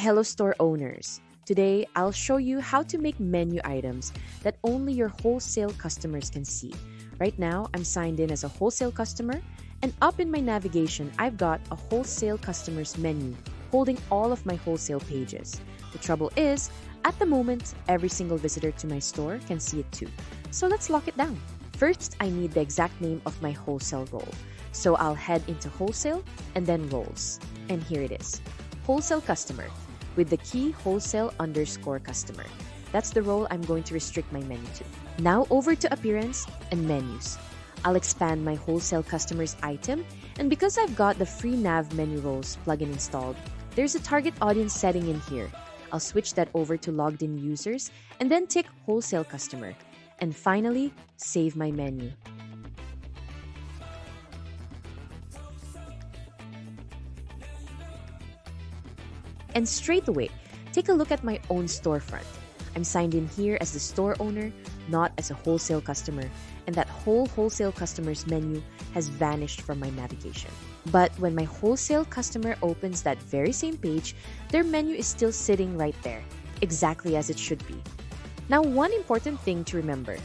Hello store owners. Today, I'll show you how to make menu items that only your wholesale customers can see. Right now, I'm signed in as a wholesale customer, and up in my navigation, I've got a wholesale customer's menu holding all of my wholesale pages. The trouble is, at the moment, every single visitor to my store can see it too. So let's lock it down. First, I need the exact name of my wholesale role. So I'll head into wholesale and then roles. And here it is. Wholesale customer with the key wholesale_customer. That's the role I'm going to restrict my menu to. Now over to appearance and menus. I'll expand my wholesale customer's item, and because I've got the free Nav Menu Roles plugin installed, there's a target audience setting in here. I'll switch that over to logged in users and then tick wholesale customer. And finally, save my menu. And straight away, take a look at my own storefront. I'm signed in here as the store owner, not as a wholesale customer, and that whole wholesale customer's menu has vanished from my navigation. But when my wholesale customer opens that very same page, their menu is still sitting right there, exactly as it should be. Now, one important thing to remember,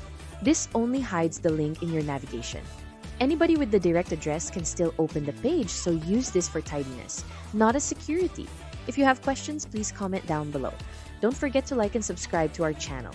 this only hides the link in your navigation. Anybody with the direct address can still open the page, so use this for tidiness, not as security. If you have questions, please comment down below. Don't forget to like and subscribe to our channel.